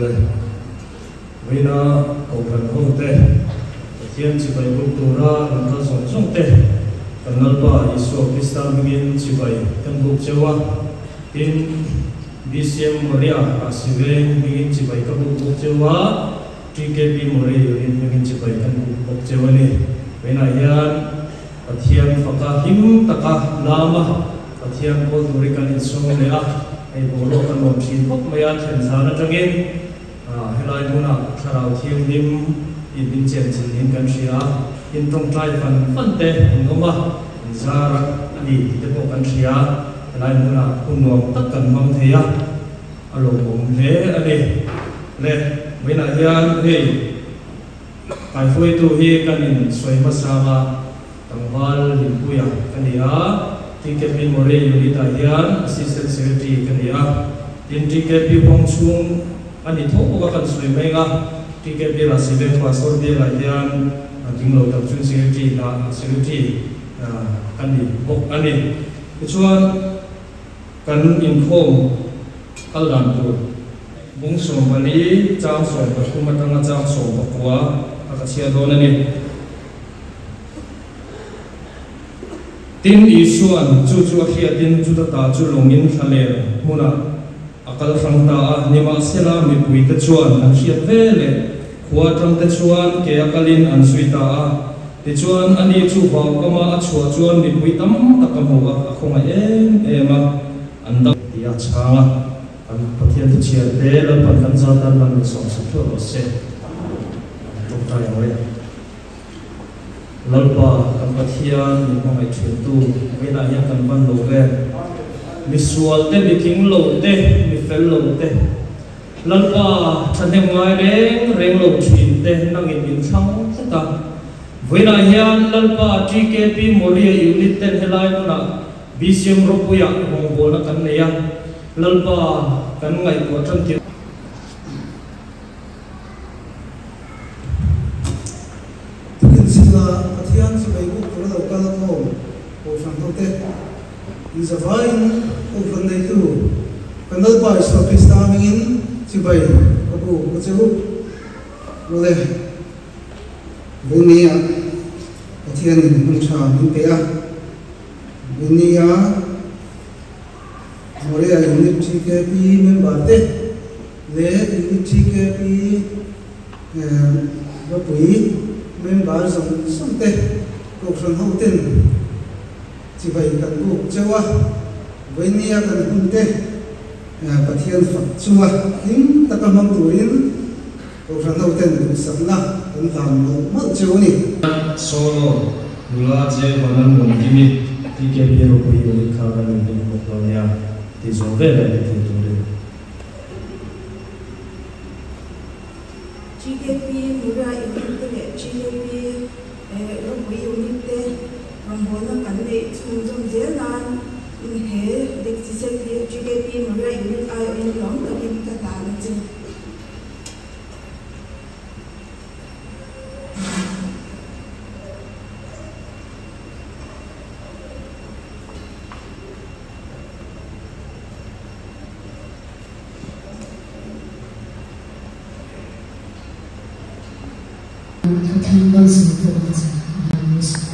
đây vì nó cầu phần hậu tệ thiên chỉ phải bụng tu ra làm cho sống sống tệ cần nợ ba Isu Krista mingin chỉ phải cần bụng chewa tin BCM Maria Asiveng mingin chỉ phải cần bụng chewa TKP Maria mingin chỉ phải cần bụng chewa ni vì này yan Pathian fakahim taka lama Pathian ko durikan insong lea ay bolo kan mom sin pok maya chen sana jangin helai muna tharau thiam nim in bin chen chin in kan ria in tong trai fan te ngoma zara ani te pok kan ria helai muna kunwam tak kan mam theya alo mom le ani le mena hian hei kai foi tu hi kan in soi masama tangwal limpuya kania TKP More Unit Ayan Assistant Secretary kania in TKP Pongchung ani thoko ka kan soi mai nga TKP Rasibeng Pastor de Ayan Dinglo Tapchun Secretary na Secretary kani bok ani chuan kan inform kaldan tu bung so mali chang so ba kumatanga chang so bakwa akachia don ani tin isuan chu khia tin chu ta chu longin thale muna akal rangta a nima sela mi pui te chuan an hiat vele khuwa tang te chuan ke akalin an suita a ti chuan ani chu baw kama a chua chuan mi pui tam takamu a khonga ema anda ya changa an pathian tu chia te la pan kan za tan man so so tho se tok ta ya lalpa kan pathian ni mai thun tu vela ya kan ban lo ve mi sual te mi king lo te mi fel lo te lalpa thanem ngai reng lo thin te nang in thang ta vela ya lalpa TKP Moria Unit ten helai na BCM ropuya hong bola kan ne ya lalpa kan ngai ko tham ti Pathian si bayi ko kalau kalau kau orang tu teh, izafai orang dah itu, kenal pa Isu Krista mingin si bayi, aku macam boleh bunia Pathian macam ni pea, bunia Moria unit TKP member teh, le unit TKP bapui member sampai kokron hotel cibai kan bu jawa venia kan hunte Pathian fakcua him takamam tuin kokron hotel sabna kan lam lo mal jawni solo mula je manan mungkini TKP ro koi ni kharan ni koklonya ti zove la ti tule TKP mura inite TKP ro koi unite rambona kanle chunjum jelan in he deksise TKP mura unit ai in long takin ka ta na che 한번 생각해보자. 무슨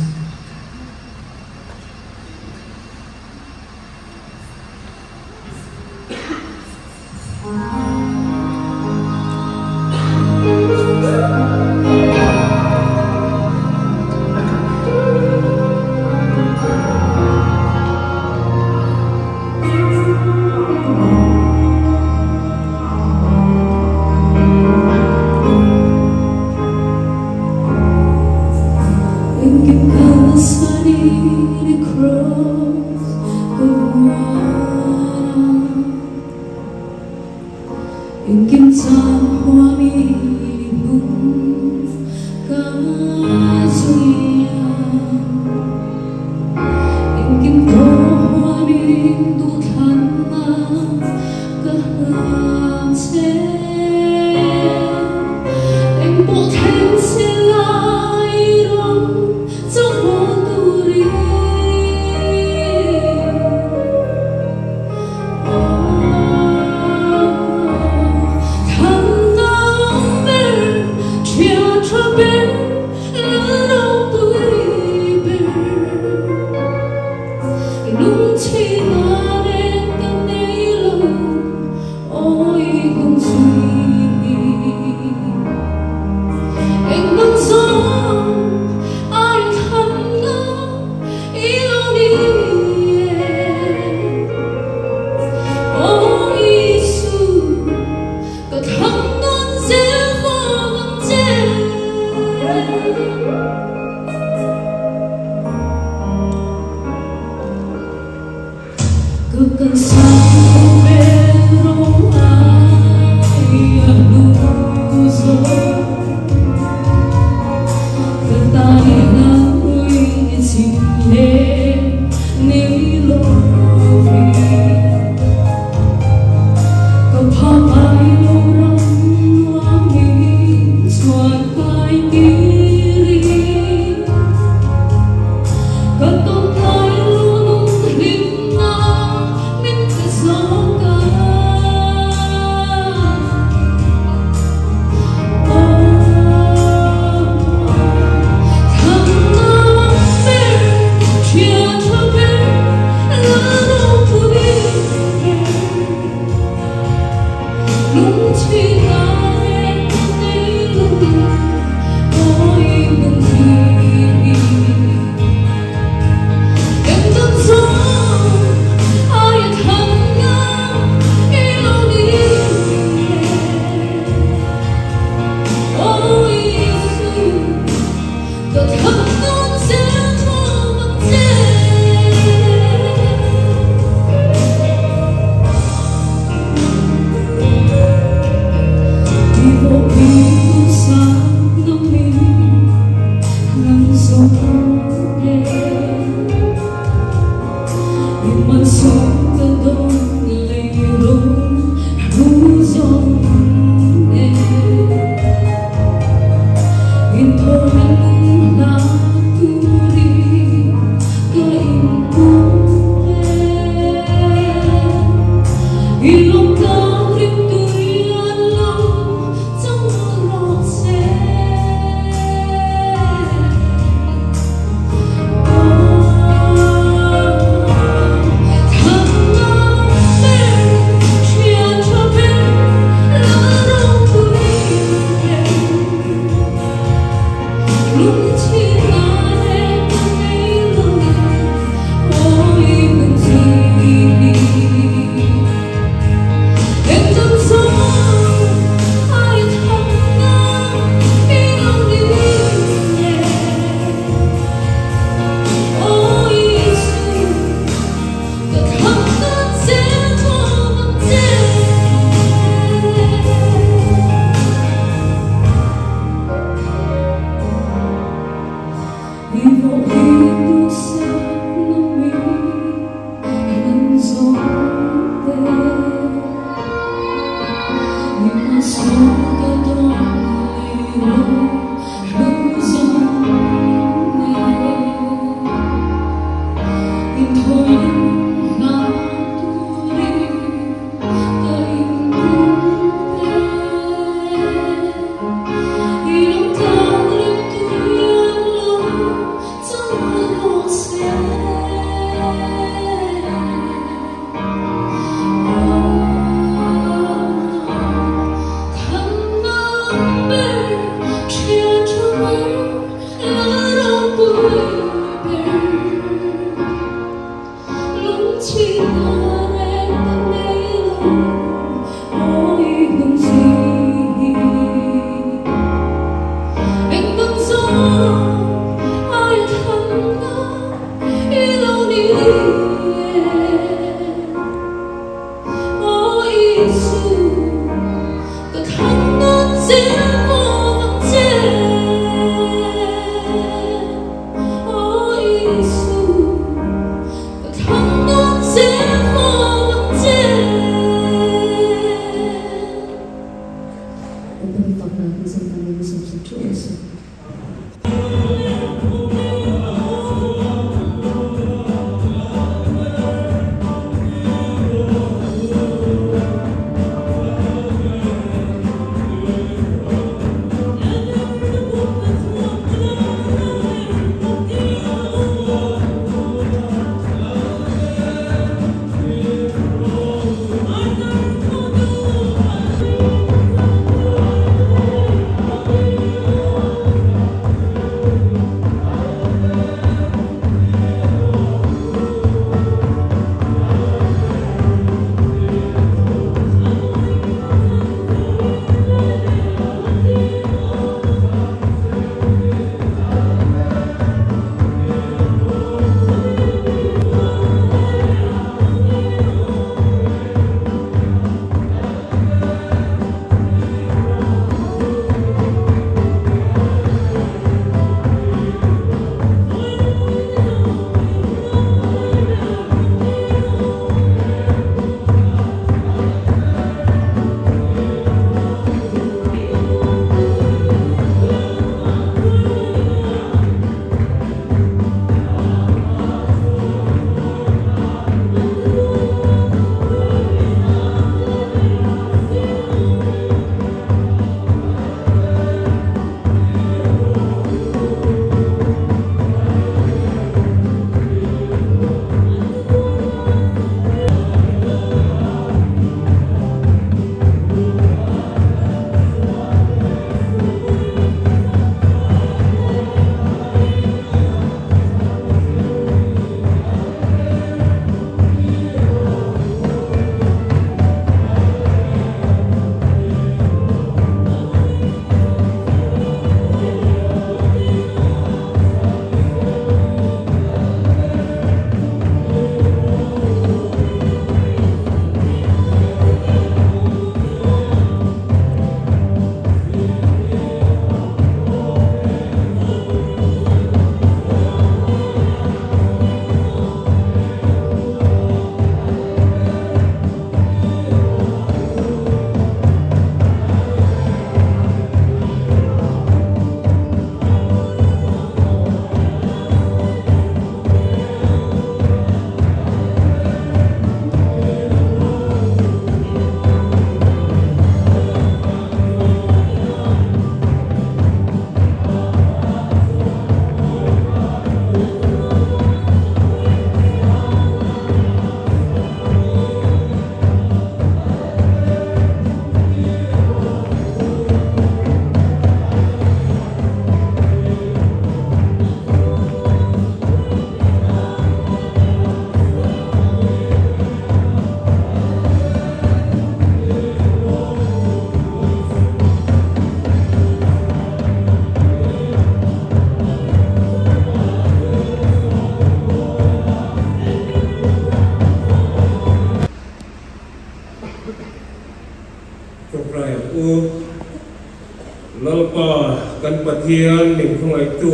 lalpa kan pathian ning khongai tu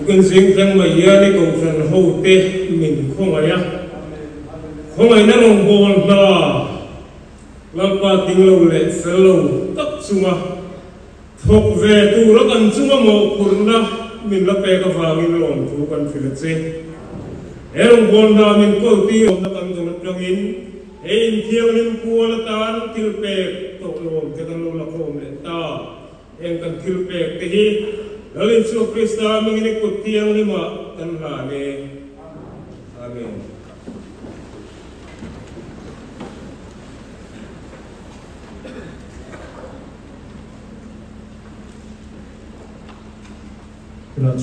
kun sing tang mai ya ni ko san ho te min khongai ya khongai na long bol na lalpa ting lo le selo tak sunga thok ve tu la kan sunga mo kurna min la pe ka fa min long tu kan filatse erong bol na min ko ti na kan jong jongin ein thiang nim kual tan til pe to lom te kan lo la khom le ta en kan til pe te hi dalin su krista ming ni ko tiang ni ma kan la ne amen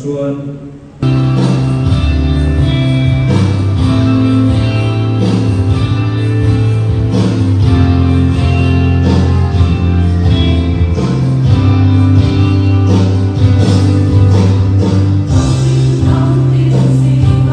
Chuan Hãy subscribe cho kênh Ghiền Mì Gõ để không bỏ lỡ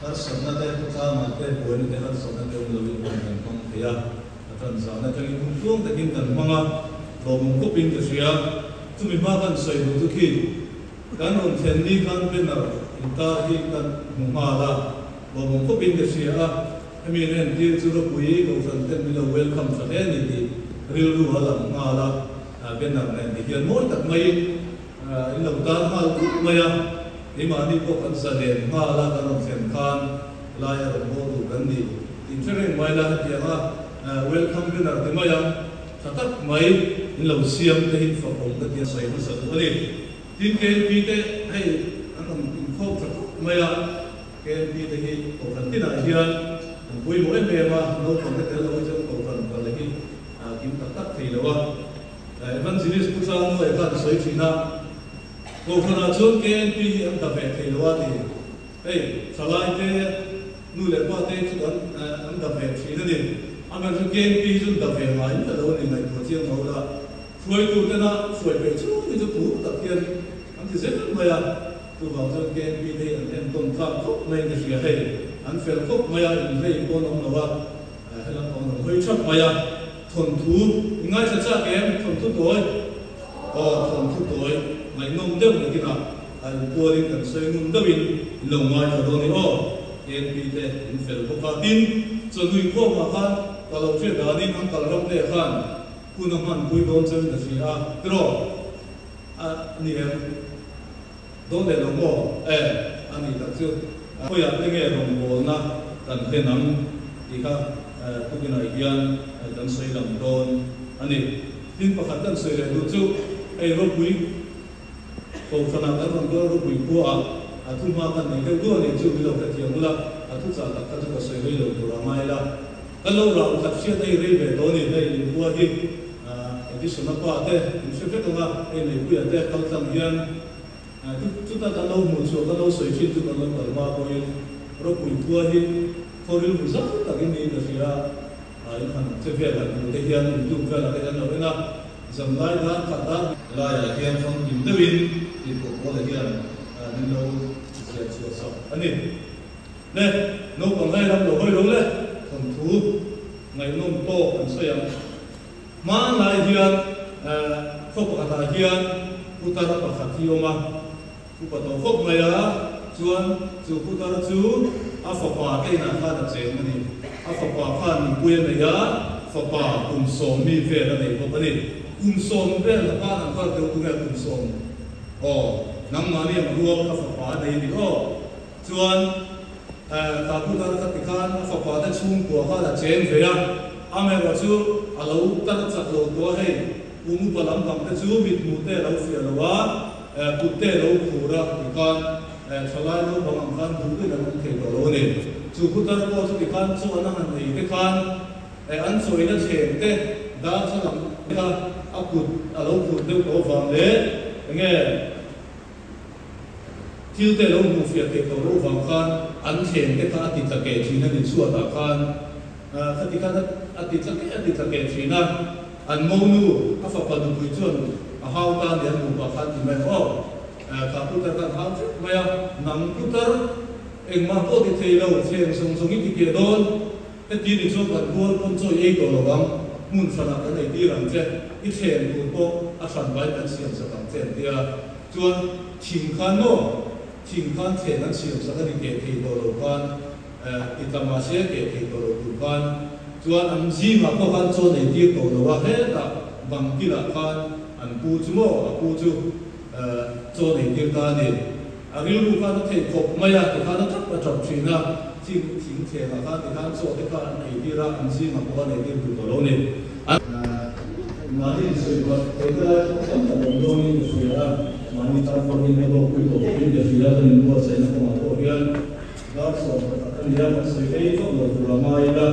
har sabna te ta ma te boin te har sabna te lo wi kan phong thia tan sa na tang in tuang te kin kan manga lo mong ko ping te sia tu mi ma kan soi bu tu ki kan on then ni kan pe na ta hi kan ma la lo mong ko ping te sia I mean en ti chu ro pui go san ten mi lo welcome sa te ni ti ril ru hala ma la ben na ne ti hian moi tak mai in lo ta ma ku maya imani ko kan sa le ma la kan on then kan la ya ro mo du kan ni in chen mai la ti ma welcome ben na te maya tak mai in lo siam te hin fa om te sai mu sa tu ali tin ke pi te hai an om in kho tak maya ke pi te hi ko kan tin a hian vui mỗi bề mà nó còn cái thế là vui trong cầu phần còn là cái kim tắc thì là what văn sĩ quốc gia nó phải phát soi chỉ na cầu phần là chốn cái pi anh tập về thì là what thì hey sau lại cái nu lệ qua thế chứ còn anh tập về chỉ là gì anh bạn chốn cái pi chốn tập về mà anh là đâu này của chiang máu là xuôi tu thế na xuôi về chốn cái chỗ cũ tập tiền anh thì rất là mày tu vào chốn cái pi thì anh em tôn trọng tốt lên cái gì hay anh phải khóc maya in đây con ông nào à hay là con ông hơi chấp maya thuần thú ngay sẽ chắc em thuần thú tuổi thuần thú tuổi ngày nông đâu này kia nào anh qua đi cần xây nông đâu in lồng ngoài ở đâu này em bị thế anh phải khóc cả tin cho người khóc mà khan cả lâu chuyện đó đi anh cả lâu để khanคุณน้ำมันคุยโดนเส้นแต่สิตรอนี่เองโดนเด็ดลงบ่อันนี้ตัดชื่อก็อยากได้เงี้ยลงบ่นะกันเห็นน้ำอีกครับทุกอย่างอีกอย่างกันสวยลำโดนอันนี้ทิ้งประคันกันสวยเลยดูจุรบบุยโตขนาดนั้นมันก็รบบุยกัวทุกมากันนี่ก็นี่จุวิโลกเทียมละทุกจากกันก็สวยเลยดูรามาละกันเราตัดเชือกได้เรื่อยๆตัวนี้ได้กัวที่ที่สมัครว่าเต้เชื่อฟังว่าในกุยเต้เขาตั้งยันทุกท่านกันเราหมุนส่วนกันเราสวยชิ้นทุกกันเราเปิดมาคุยเราคุยกัวที่เขาเรียนภาษาต่างกันนี่ก็เสียอันเชื่อฟังกันเราเรียนดูฟังกันเราเป็นนะจำได้ด้านขัดด้านลายเรียนฟังยิมเดวินที่พวกเราเรียนนี่เราเรียนส่วนสอบอันนี้เนี่ยน้องคนให้เราเราให้รู้เลยคนถูกไงน้องโตคนสวยมาลายเฮียนพวกกระต่ายเฮียนพุทธะประคัตที่ออกมาผู้ปฏิบัติพวกเมียชวนจูพุทธะจูอาฝากเองนะข้าจะเจมันนี่อาฝากข้ามีกุยเมียฝากกุมสมมีเวรนี่พวกนี้กุมสมเวรแล้วข้าเดี๋ยวตัวเกุมสมนั่งมาเนี่ยมารวมอาฝากได้ดีชวนข้าพุทธะติขันอาฝากได้ชุ่มตัวข้าจะเจนเวียอาเมว่าจูเราตั้งจักรตัวให้อุมุปลัมบังแต่จูมิดมุเตเราเสียแล้วว่าปุตเตเราขู่ระติการชลายเราบางครั้งดูด้วยนั่นเทตัวเราเนี่ยจูพุทธะก็จุติการส่วนนั้นในติการอันสวยนั่นเช่นเตดาสลัมเนี่ยอากุดเราขุดเดือดตัวฟังเลยยังไงที่เตเราหมู่เสียเทตัวเราฟังกันอันเช่นเตการติดตะเกียบที่นั่นในส่วนตะการคติการอติจักเกชีนะอันโมนูอาฝากดูกุยจนอาหาวตาเดียนมุกขันที่ไม่พอข้าพุทธกันหาวจุดไม่นำพุทธเองมาโคติเทเราเชียงทรงอิติเกดอนแต่ที่นี่ชอบกันบัวคนโจยตัวระวังมุนสนับกันในที่หลังเจ้อิเทนตัวโตอาชันไว้เป็นเสียงสกังเจนเดียจวนชิงขันโนชิงขันเทนั้นเสียงสกังเกตีตัวระวังอิตามาเสียเกตีตัวระวังส่วนอันซีมาพวกกันโซนในที่ตัวเราว่าเฮ้ยแต่บางทีละกันอันปูจุโม่ปูจุโซนในที่กันเนี่ยอันนี้ลูกกันเทคบไม่ยากแต่กันทักประจบชีนะทิ้งเทละกันที่กันโซนที่กันในที่ละอันซีมาพวกกันในที่ตัวเราเนี่ยมาที่สุดว่าเอกลักษณ์ของแต่ละโลกนี่สุดละมาที่ทางคนนี้เราคุยกับคนที่สุดละเป็นบัวเซนของเราเรียนแล้วส่วนอันนี้มันสุดที่ต้องเราตัวละไม่ละ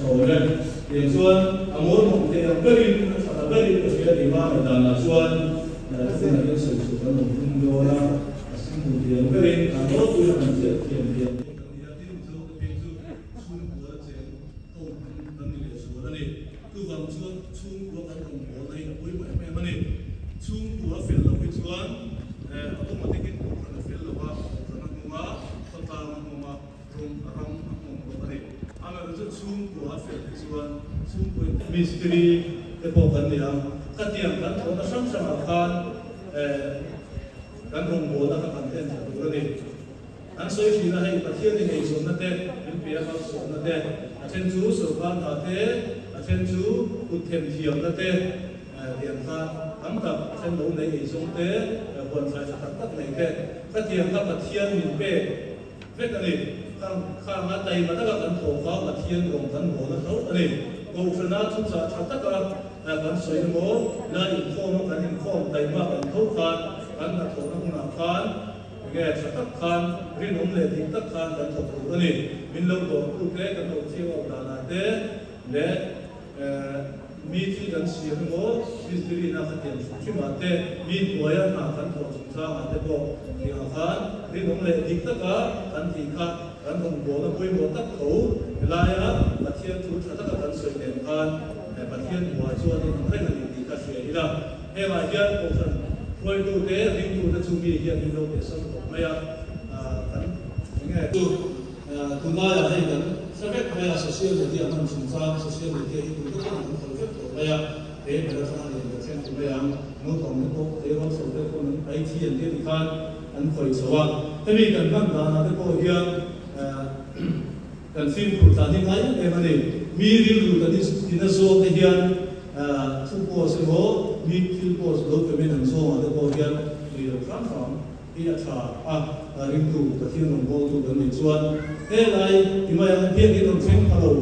soalnya yang suan amor mungkin beri beri kepada imam dan suan nanti nanti sesuatu mungkin doa asing mungkin beri amor tu yang dia dia otomatis chung của phiền chuan chung của mystery cái bộ phận này các tiệm cán thổ nó sẵn sàng khan cán hồng bồ nó các tên là đủ rồi anh soi khi là hay phát hiện thì số nó thế những bia các số nó thế trên chú số quan là thế trên chú cột thêm thiểm nó thế tiệm khan thắng tập trên đấu này số thế quần phải là tất này thế các tiệm các phát hiện những bề vết cái này khang ngã tay mà tất cả cán thổ có phát hiện gồm cán bồ nó thấu cái này gồm phần nào chúng ta chọn tất cả cán soi nó bố là những khom cán những khom tay mà cán thấu khan cán là thổ nó cũng là khan cái sẽ tất khan riêng ông lệ thì tất khan cán thổ cái này mình lâu rồi tu cái cán thổ chiêu là thế để mi thì cán soi nó bố mystery na phát hiện khi mà thế mi bồi là cán thổ chúng ta mà thế bố thì khan riêng ông lệ thì tất cả cán thì khan cán hồng bố nó bôi một tất thấu lại á phát hiện thu tất cả cán soi đèn khan phát hiện ngoài chuột thì không thấy là gì cả soi đi đâu hay là hiện một phần rồi tu thế riêng tu nó chung mi hiện mình đâu để sống được mấy cán nghe tu nói là hay cán sẽ biết mấy social media mình chúng ta social media thì cũng rất là nhiều việc của mấy để mà nó phát hiện được trên của mấy nó còn những bộ để họ sử dụng con IT hiện thì khan anh khỏi xóa thế vì cần văn là cái bộ hiện cần phim của ta đi ngay em anh ấy mi review ta đi nó số cái hiện thu po sẽ có mi thu po sẽ có cái bên đằng sau mà cái bộ hiện thì được phát phẩm đi là trả riêng tu ta thiên đồng bộ tu gần mình chuan thế này thì mà anh biết cái đồng phim hello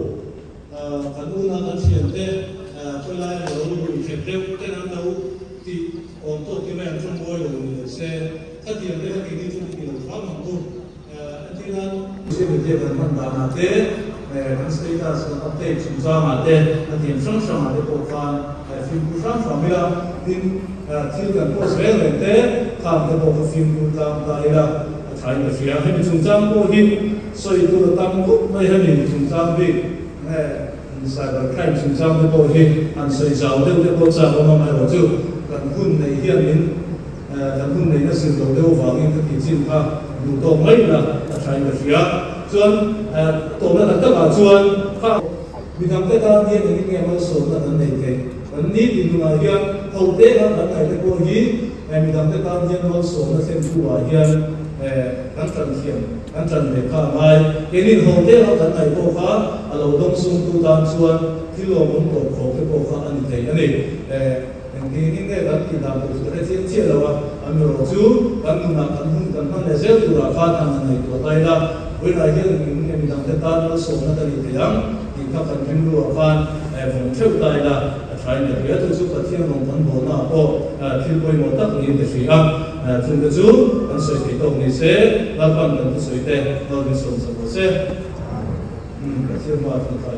cần u na cần hiện thế tôi lại rồi hiện theo cái năm đầu thì ổn tốt cái mấy anh trong bôi rồi sẽ các tiền đấy các cái đi chung thì được phát phẩm tu anh là sẽ được tiếp cận văn bản thế kan status update chúng ta mà thế là tiền sẵn sàng mà để bộ phận phim của sẵn sàng bây giờ tin thiếu cần post về rồi thế làm cái bộ phim của ta đây là thay cái phía hay bị chúng ta mua hin soi tu tăng cúc mấy hay bị chúng ta bị sai rồi khai chúng ta cái bộ hin anh soi giàu đâu cái bộ giàu mà mai rồi chứ cần hun này hiện đến cần hun này nó sử dụng đâu vào những cái gì khác đủ tổ mấy là thay cái phía chuan tổ nó tất cả chuan mình làm cái ta đi những cái mà số là vấn đề thế vấn đề thì là hiện hậu tế nó là cái cô gì mình làm cái ta đi nó số nó xem thu vào hiện các trần để cả mai cái này hậu tế nó cái cô khác ở lâu đông sung tu đan chuan thì lo muốn tổ khổ cái cô khác anh thấy anh này cái cái thì làm được cái chuyện chia là anh rồi chú anh làm anh để gieo tu là phát anh này của tay là với lại cái mình làm cái ta nó số nó ta đi thì thì các phần phim lúa phan vùng trước tay là phải được biết tôi giúp các thiên đồng thân bổn nào cô thiên quay một tất nhiên để suy âm chúng ta chú anh sẽ thấy tổng này sẽ là bằng cái suy tệ nó đi sống sạch sẽ cái thiên mà chúng ta